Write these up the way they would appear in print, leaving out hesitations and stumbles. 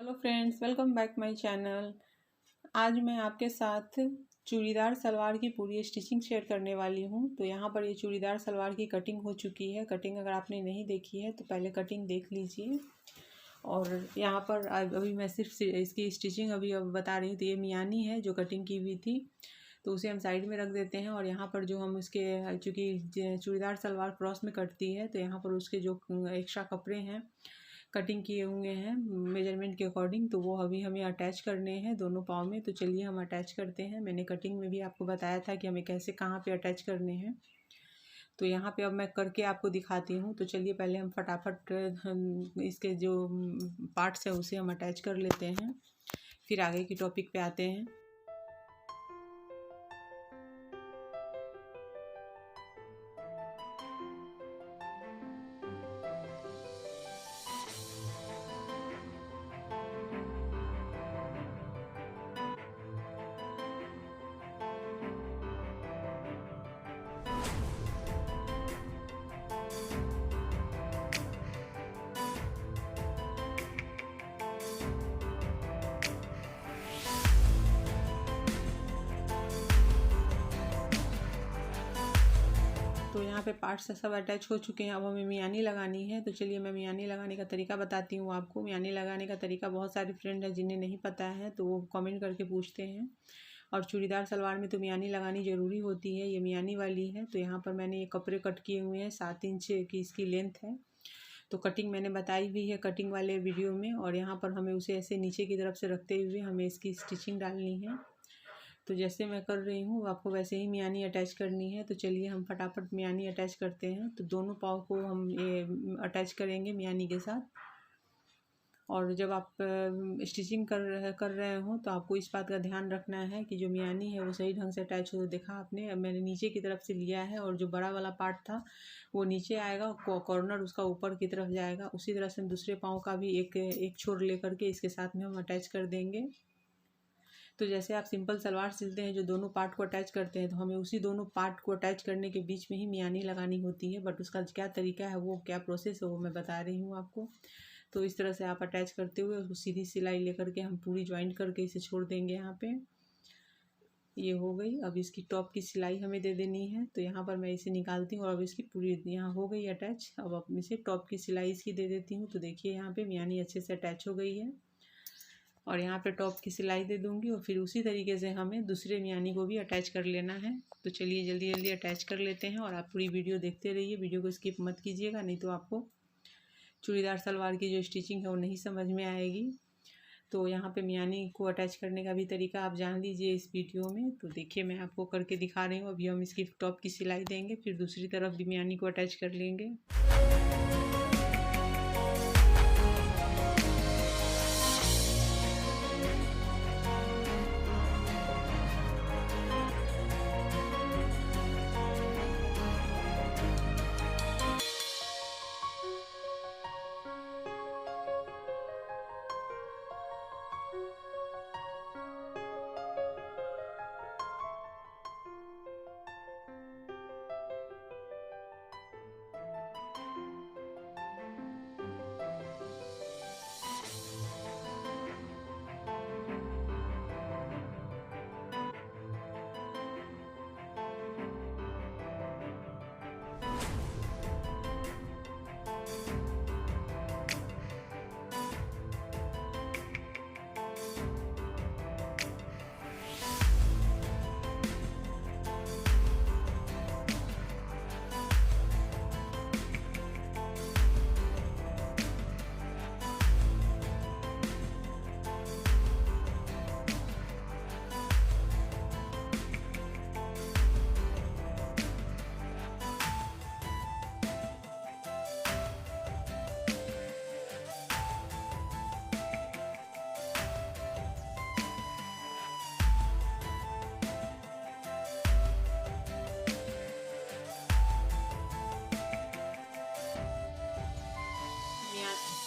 Hello friends, welcome back my channel. आज मैं आपके साथ चूड़ीदार सलवार की पूरी स्टिचिंग शेयर करने वाली हूँ। तो यहाँ पर ये चूड़ीदार सलवार की कटिंग हो चुकी है। कटिंग अगर आपने नहीं देखी है तो पहले कटिंग देख लीजिए। और यहाँ पर अभी मैं सिर्फ इसकी स्टिचिंग अब बता रही हूँ। तो ये मियानी है जो कटिंग की हुई थी, तो उसे हम साइड में रख देते हैं। और यहाँ पर जो हम उसके चूँकि चूड़ीदार सलवार क्रॉस में कटती है, तो यहाँ पर उसके जो एक्स्ट्रा कपड़े हैं कटिंग किए हुए हैं मेजरमेंट के अकॉर्डिंग, तो वो अभी हमें अटैच करने हैं दोनों पाँव में। तो चलिए हम अटैच करते हैं। मैंने कटिंग में भी आपको बताया था कि हमें कैसे कहाँ पे अटैच करने हैं। तो यहाँ पे अब मैं करके आपको दिखाती हूँ। तो चलिए पहले हम फटाफट इसके जो पार्ट्स हैं उसे हम अटैच कर लेते हैं, फिर आगे की टॉपिक पे आते हैं। तो यहाँ पे पार्ट्स सब अटैच हो चुके हैं। अब हमें मियानी लगानी है। तो चलिए मैं मियानी लगाने का तरीका बताती हूँ आपको। मियानी लगाने का तरीका बहुत सारे फ्रेंड हैं जिन्हें नहीं पता है, तो वो कमेंट करके पूछते हैं। और चूड़ीदार सलवार में तो मियानी लगानी ज़रूरी होती है। ये मियानी वाली है। तो यहाँ पर मैंने ये कपड़े कट किए हुए हैं, 7 इंच की इसकी लेंथ है। तो कटिंग मैंने बताई हुई है कटिंग वाले वीडियो में। और यहाँ पर हमें उसे ऐसे नीचे की तरफ से रखते हुए हमें इसकी स्टिचिंग डालनी है। तो जैसे मैं कर रही हूँ आपको वैसे ही मियानी अटैच करनी है। तो चलिए हम फटाफट मियानी अटैच करते हैं। तो दोनों पाँव को हम ये अटैच करेंगे मियानी के साथ। और जब आप स्टिचिंग कर रहे हो तो आपको इस बात का ध्यान रखना है कि जो मियानी है वो सही ढंग से अटैच हो। देखा आपने, अब मैंने नीचे की तरफ से लिया है और जो बड़ा वाला पार्ट था वो नीचे आएगा, कॉर्नर उसका ऊपर की तरफ जाएगा। उसी तरह से हम दूसरे पाँव का भी एक छोर लेकर के इसके साथ में हम अटैच कर देंगे। तो जैसे आप सिंपल सलवार सिलते हैं जो दोनों पार्ट को अटैच करते हैं, तो हमें उसी दोनों पार्ट को अटैच करने के बीच में ही मियानी लगानी होती है। बट उसका क्या तरीका है, वो क्या प्रोसेस है, वो मैं बता रही हूँ आपको। तो इस तरह से आप अटैच करते हुए उसको सीधी सिलाई लेकर के हम पूरी ज्वाइंट करके इसे छोड़ देंगे। यहाँ पे ये हो गई। अब इसकी टॉप की सिलाई हमें दे देनी है। तो यहाँ पर मैं इसे निकालती हूँ और अब इसकी पूरी यहाँ हो गई अटैच। अब इसे टॉप की सिलाई इसकी दे देती हूँ। तो देखिए यहाँ पे मियानी अच्छे से अटैच हो गई है। और यहाँ पे टॉप की सिलाई दे दूँगी और फिर उसी तरीके से हमें दूसरे मियानी को भी अटैच कर लेना है। तो चलिए जल्दी जल्दी अटैच कर लेते हैं। और आप पूरी वीडियो देखते रहिए, वीडियो को स्किप मत कीजिएगा, नहीं तो आपको चूड़ीदार सलवार की जो स्टिचिंग है वो नहीं समझ में आएगी। तो यहाँ पे मियानी को अटैच करने का भी तरीका आप जान लीजिए इस वीडियो में। तो देखिए मैं आपको करके दिखा रही हूँ। अभी हम इसकी टॉप की सिलाई देंगे, फिर दूसरी तरफ भी मियानी को अटैच कर लेंगे।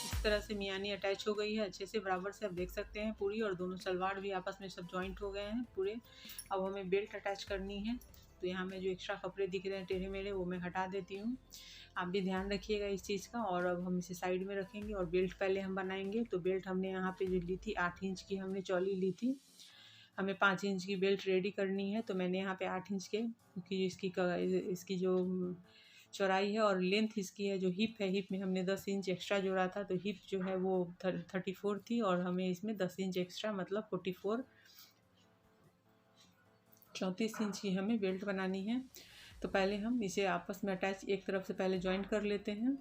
इस तरह से मियानी अटैच हो गई है अच्छे से, बराबर से आप देख सकते हैं पूरी। और दोनों सलवार भी आपस में सब जॉइंट हो गए हैं पूरे। अब हमें बेल्ट अटैच करनी है। तो यहाँ मैं जो एक्स्ट्रा कपड़े दिख रहे हैं टेढ़े मेढ़े वो मैं हटा देती हूँ। आप भी ध्यान रखिएगा इस चीज़ का। और अब हम इसे साइड में रखेंगे और बेल्ट पहले हम बनाएंगे। तो बेल्ट हमने यहाँ पे जो ली थी 8 इंच की हमने चौली ली थी। हमें 5 इंच की बेल्ट रेडी करनी है, तो मैंने यहाँ पे 8 इंच के, क्योंकि इसकी जो चौड़ाई है और लेंथ इसकी है, जो हिप है, हिप में हमने 10 इंच एक्स्ट्रा जोड़ा था। तो हिप जो है वो 34 थी और हमें इसमें 10 इंच एक्स्ट्रा मतलब 34 इंच की हमें बेल्ट बनानी है। तो पहले हम इसे आपस में अटैच एक तरफ से पहले जॉइंट कर लेते हैं,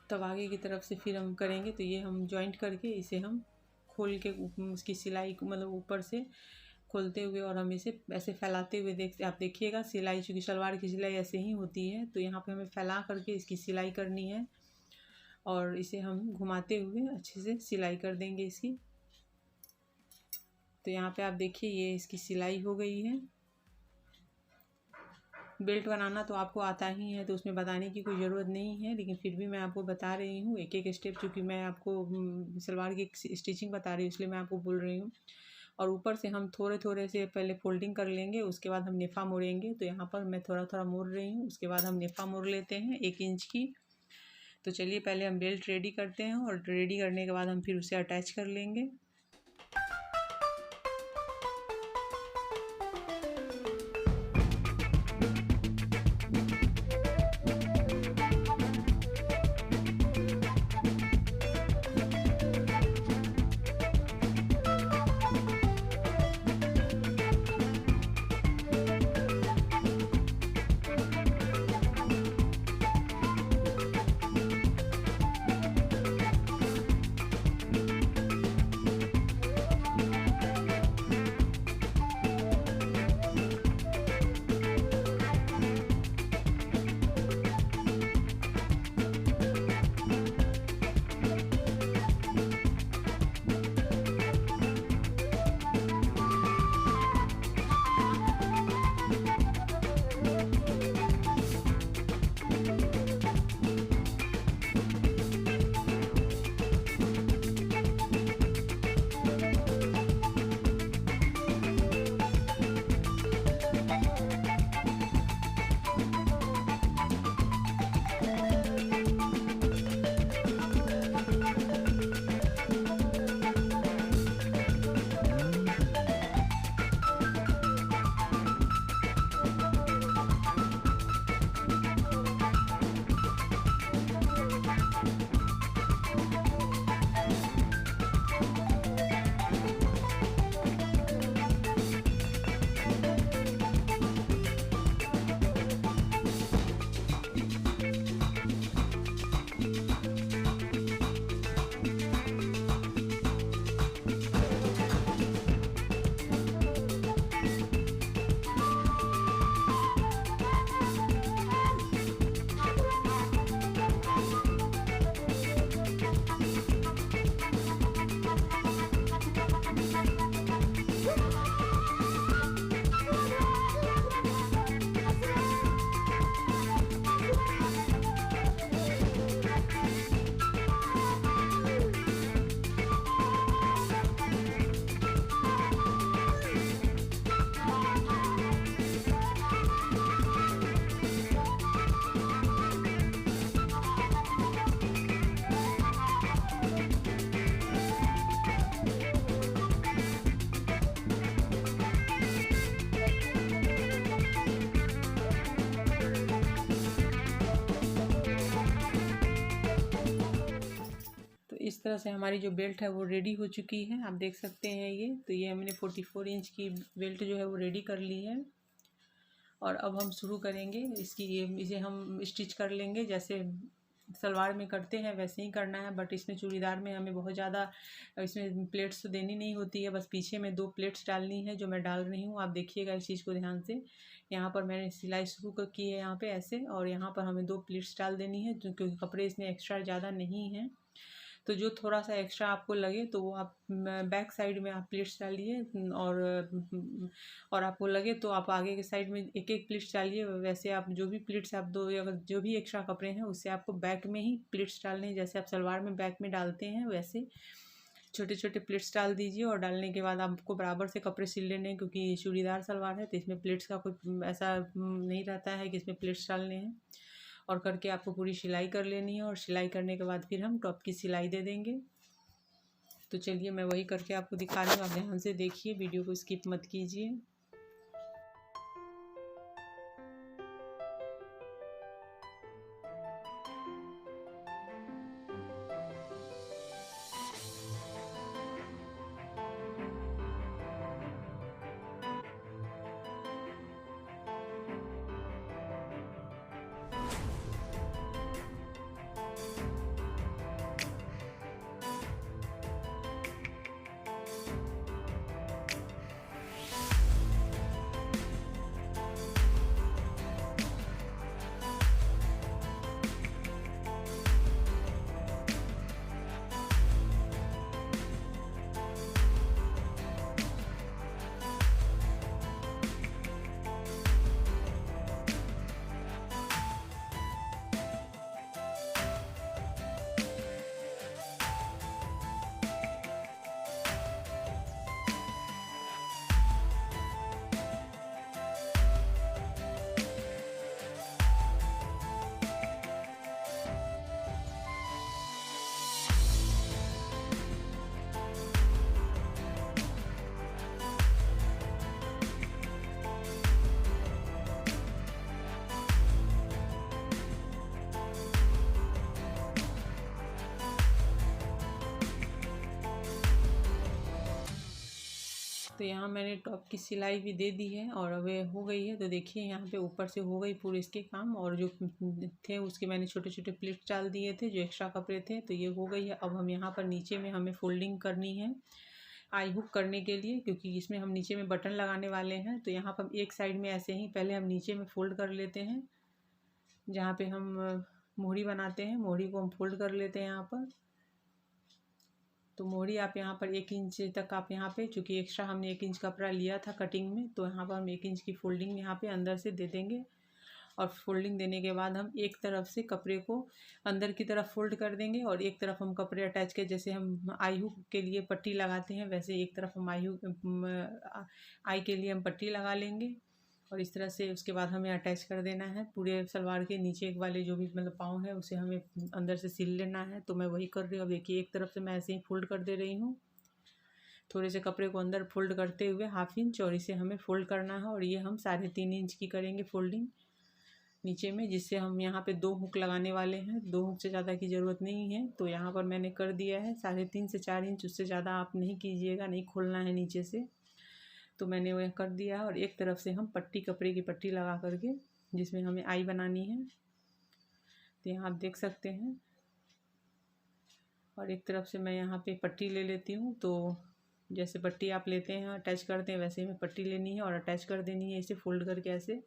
तब आगे की तरफ से फिर हम करेंगे। तो ये हम जॉइंट करके इसे हम खोल के उसकी सिलाई को मतलब ऊपर से खोलते हुए और हम इसे ऐसे फैलाते हुए आप देखिएगा सिलाई, चूँकि सलवार की सिलाई ऐसे ही होती है। तो यहाँ पे हमें फैला करके इसकी सिलाई करनी है और इसे हम घुमाते हुए अच्छे से सिलाई कर देंगे इसकी। तो यहाँ पे आप देखिए ये इसकी सिलाई हो गई है। बेल्ट बनाना तो आपको आता ही है, तो उसमें बताने की कोई ज़रूरत नहीं है, लेकिन फिर भी मैं आपको बता रही हूँ एक एक स्टेप, क्योंकि मैं आपको सलवार की स्टिचिंग बता रही हूँ इसलिए मैं आपको बोल रही हूँ। और ऊपर से हम थोड़े थोड़े से पहले फोल्डिंग कर लेंगे, उसके बाद हम नेफा मोड़ेंगे। तो यहाँ पर मैं थोड़ा थोड़ा मोड़ रही हूँ, उसके बाद हम नेफा मोड़ लेते हैं 1 इंच की। तो चलिए पहले हम बेल्ट रेडी करते हैं और रेडी करने के बाद हम फिर उसे अटैच कर लेंगे। इस तरह से हमारी जो बेल्ट है वो रेडी हो चुकी है, आप देख सकते हैं ये। तो ये हमने 44 इंच की बेल्ट जो है वो रेडी कर ली है। और अब हम शुरू करेंगे इसे हम स्टिच कर लेंगे, जैसे सलवार में करते हैं वैसे ही करना है। बट इसमें चूड़ीदार में हमें बहुत ज़्यादा इसमें प्लेट्स तो देनी नहीं होती है, बस पीछे में 2 प्लेट्स डालनी है जो मैं डाल रही हूँ। आप देखिएगा इस चीज़ को ध्यान से। यहाँ पर मैंने सिलाई शुरू की है यहाँ पे ऐसे, और यहाँ पर हमें 2 प्लेट्स डाल देनी है, क्योंकि कपड़े इसमें एक्स्ट्रा ज़्यादा नहीं हैं। तो जो थोड़ा सा एक्स्ट्रा आपको लगे तो वो आप बैक साइड में आप प्लेट्स डालिए, और आपको लगे तो आप आगे के साइड में एक एक प्लेट्स डालिए। वैसे आप जो भी प्लेट्स आप अगर जो भी एक्स्ट्रा कपड़े हैं उससे आपको बैक में ही प्लेट्स डालने हैं, जैसे आप सलवार में बैक में डालते हैं वैसे। छोटे छोटे प्लेट्स डाल दीजिए और डालने के बाद आपको बराबर से कपड़े सिल लेने हैं, क्योंकि ये चूड़ीदार सलवार है तो इसमें प्लेट्स का कोई ऐसा नहीं रहता है कि इसमें प्लेट्स डालने हैं। और करके आपको पूरी सिलाई कर लेनी है और सिलाई करने के बाद फिर हम टॉप की सिलाई दे देंगे। तो चलिए मैं वही करके आपको दिखा रही हूँ, आप ध्यान से देखिए, वीडियो को स्किप मत कीजिए। तो यहाँ मैंने टॉप की सिलाई भी दे दी है और अब ये हो गई है। तो देखिए यहाँ पे ऊपर से हो गई पूरे इसके काम, और जो थे उसके मैंने छोटे छोटे प्लेट्स डाल दिए थे जो एक्स्ट्रा कपड़े थे, तो ये हो गई है। अब हम यहाँ पर नीचे में हमें फोल्डिंग करनी है आई हुक करने के लिए, क्योंकि इसमें हम नीचे में बटन लगाने वाले हैं। तो यहाँ पर एक साइड में ऐसे ही पहले हम नीचे में फोल्ड कर लेते हैं, जहाँ पे हम मोहरी बनाते हैं, मोहरी को हम फोल्ड कर लेते हैं यहाँ पर। तो मोहरी आप यहाँ पर 1 इंच तक आप यहाँ पे, चूँकि एक्स्ट्रा हमने 1 इंच कपड़ा लिया था कटिंग में, तो यहाँ पर हम 1 इंच की फोल्डिंग यहाँ पे अंदर से दे देंगे। और फोल्डिंग देने के बाद हम एक तरफ से कपड़े को अंदर की तरफ फोल्ड कर देंगे और एक तरफ हम कपड़े अटैच के, जैसे हम आई हुक के लिए पट्टी लगाते हैं वैसे एक तरफ हम आई के लिए हम पट्टी लगा लेंगे। और इस तरह से उसके बाद हमें अटैच कर देना है पूरे सलवार के नीचे वाले जो भी मतलब पाँव है उसे हमें अंदर से सिल लेना है। तो मैं वही कर रही हूँ। अब देखिए एक तरफ से मैं ऐसे ही फोल्ड कर दे रही हूँ, थोड़े से कपड़े को अंदर फोल्ड करते हुए 1/2 इंच, और इसे हमें फोल्ड करना है। और ये हम 3.5 इंच की करेंगे फोल्डिंग नीचे में, जिससे हम यहाँ पे 2 हुक लगाने वाले हैं। 2 हुक से ज़्यादा की ज़रूरत नहीं है। तो यहाँ पर मैंने कर दिया है 3.5 से 4 इंच, उससे ज़्यादा आप नहीं कीजिएगा, नहीं खोलना है नीचे से। तो मैंने वह कर दिया है। और एक तरफ से हम पट्टी, कपड़े की पट्टी लगा करके जिसमें हमें आई बनानी है, तो यहाँ आप देख सकते हैं। और एक तरफ से मैं यहाँ पे पट्टी ले लेती हूँ। तो जैसे पट्टी आप लेते हैं अटैच करते हैं वैसे हमें पट्टी लेनी है और अटैच कर देनी है इसे फोल्ड करके ऐसे।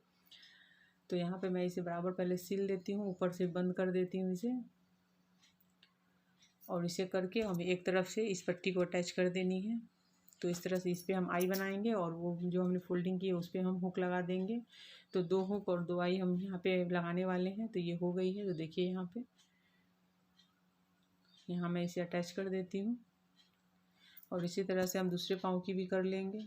तो यहाँ पे मैं इसे बराबर पहले सिल देती हूँ, ऊपर से बंद कर देती हूँ इसे, और इसे करके हमें एक तरफ से इस पट्टी को अटैच कर देनी है। तो इस तरह से इस पर हम आई बनाएंगे और वो जो हमने फोल्डिंग की है उस पर हम हुक लगा देंगे। तो 2 हुक और 2 आई हम यहाँ पे लगाने वाले हैं। तो ये हो गई है। तो देखिए यहाँ मैं इसे अटैच कर देती हूँ और इसी तरह से हम दूसरे पाँव की भी कर लेंगे।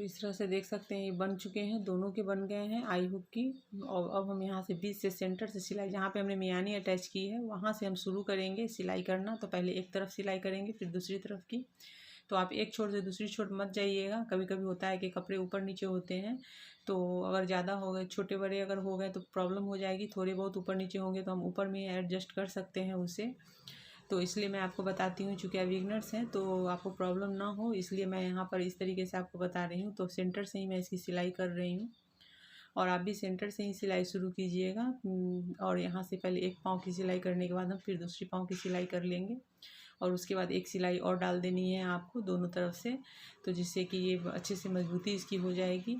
इस तरह से देख सकते हैं ये बन चुके हैं, दोनों के बन गए हैं आई हुक की। और अब हम यहाँ से बीच से सेंटर से सिलाई, जहाँ पे हमने मियानी अटैच की है वहाँ से हम शुरू करेंगे सिलाई करना। तो पहले एक तरफ सिलाई करेंगे फिर दूसरी तरफ की। तो आप एक छोर से दूसरी छोर मत जाइएगा, कभी कभी होता है कि कपड़े ऊपर नीचे होते हैं, तो अगर ज़्यादा हो गए, छोटे बड़े अगर हो गए तो प्रॉब्लम हो जाएगी। थोड़े बहुत ऊपर नीचे होंगे तो हम ऊपर में एडजस्ट कर सकते हैं उसे। तो इसलिए मैं आपको बताती हूँ, चूँकि आप बिगनर्स हैं तो आपको प्रॉब्लम ना हो, इसलिए मैं यहाँ पर इस तरीके से आपको बता रही हूँ। तो सेंटर से ही मैं इसकी सिलाई कर रही हूँ और आप भी सेंटर से ही सिलाई शुरू कीजिएगा। और यहाँ से पहले एक पाँव की सिलाई करने के बाद हम फिर दूसरी पाँव की सिलाई कर लेंगे और उसके बाद एक सिलाई और डाल देनी है आपको दोनों तरफ से, तो जिससे कि ये अच्छे से मजबूती इसकी हो जाएगी।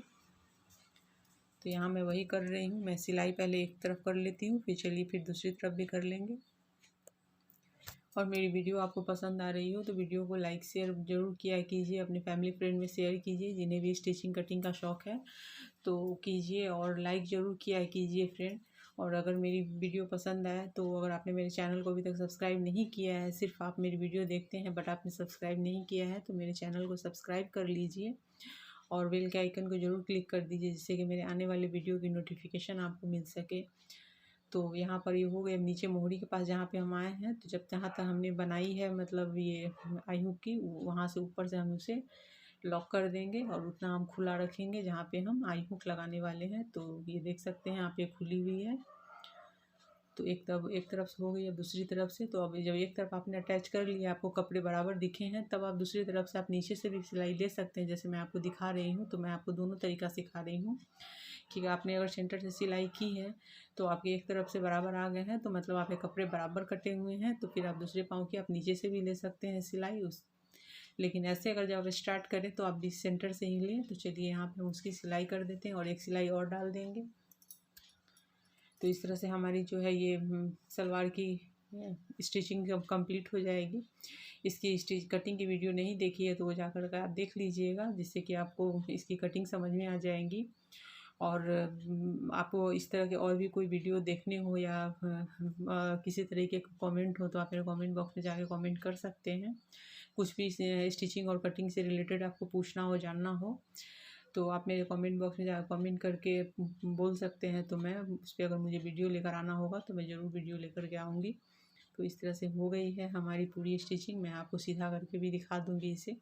तो यहाँ मैं वही कर रही हूँ, मैं सिलाई पहले एक तरफ कर लेती हूँ, फिर चलिए फिर दूसरी तरफ भी कर लेंगे। और मेरी वीडियो आपको पसंद आ रही हो तो वीडियो को लाइक शेयर ज़रूर किया कीजिए, अपने फैमिली फ्रेंड में शेयर कीजिए, जिन्हें भी स्टिचिंग कटिंग का शौक़ है तो कीजिए, और लाइक ज़रूर किया कीजिए फ्रेंड। और अगर मेरी वीडियो पसंद आए तो अगर आपने मेरे चैनल को अभी तक सब्सक्राइब नहीं किया है, सिर्फ आप मेरी वीडियो देखते हैं बट आपने सब्सक्राइब नहीं किया है, तो मेरे चैनल को सब्सक्राइब कर लीजिए और बेल के आइकन को ज़रूर क्लिक कर दीजिए, जिससे कि मेरे आने वाले वीडियो की नोटिफिकेशन आपको मिल सके। तो यहाँ पर ये हो गए। नीचे मोहरी के पास जहाँ पे हम आए हैं, तो जब जहाँ तक हमने बनाई है मतलब ये आई हुक की, वहाँ से ऊपर से हम उसे लॉक कर देंगे और उतना हम खुला रखेंगे जहाँ पे हम आई हुक लगाने वाले हैं। तो ये देख सकते हैं यहाँ पे खुली हुई है। तो एक तरफ से हो गई, अब दूसरी तरफ से। तो अब जब एक तरफ आपने अटैच कर लिया, आपको कपड़े बराबर दिखे हैं, तब आप दूसरी तरफ से आप नीचे से भी सिलाई ले सकते हैं, जैसे मैं आपको दिखा रही हूँ। तो मैं आपको दोनों तरीका सिखा रही हूँ कि आपने अगर सेंटर से सिलाई की है तो आपके एक तरफ से बराबर आ गए हैं, तो मतलब आपके कपड़े बराबर कटे हुए हैं, तो फिर आप दूसरे पाँव की आप नीचे से भी ले सकते हैं सिलाई उस। लेकिन ऐसे अगर जब आप स्टार्ट करें तो आप भी सेंटर से ही लें। तो चलिए यहाँ पे हम उसकी सिलाई कर देते हैं और एक सिलाई और डाल देंगे। तो इस तरह से हमारी जो है ये सलवार की स्टिचिंग जब कंप्लीट हो जाएगी। इसकी स्टिच कटिंग की वीडियो नहीं देखी है तो वो जाकर के आप देख लीजिएगा, जिससे कि आपको इसकी कटिंग समझ में आ जाएगी। और आपको इस तरह के और भी कोई वीडियो देखने हो या किसी तरीके का कमेंट हो तो आप मेरे कमेंट बॉक्स में जाके कमेंट कर सकते हैं। कुछ भी स्टिचिंग और कटिंग से रिलेटेड आपको पूछना हो, जानना हो, तो आप मेरे कमेंट बॉक्स में जाकर कमेंट करके बोल सकते हैं। तो मैं उस पर अगर मुझे वीडियो लेकर आना होगा तो मैं ज़रूर वीडियो लेकर के आऊँगी। तो इस तरह से हो गई है हमारी पूरी स्टिचिंग। मैं आपको सीधा करके भी दिखा दूँगी इसे।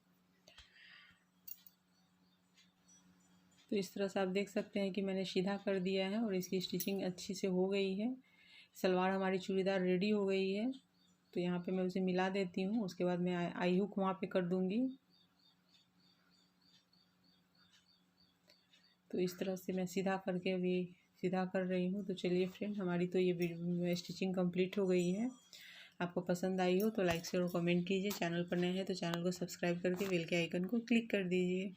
तो इस तरह से आप देख सकते हैं कि मैंने सीधा कर दिया है और इसकी स्टिचिंग अच्छी से हो गई है। सलवार हमारी चूड़ीदार रेडी हो गई है। तो यहाँ पे मैं उसे मिला देती हूँ, उसके बाद मैं आई हुक वहाँ पे कर दूँगी। तो इस तरह से मैं सीधा करके अभी सीधा कर रही हूँ। तो चलिए फ्रेंड, हमारी तो ये स्टिचिंग कंप्लीट हो गई है। आपको पसंद आई हो तो लाइक शेयर और कमेंट कीजिए। चैनल पर नए हैं तो चैनल को सब्सक्राइब करके बेल के आइकन को क्लिक कर दीजिए।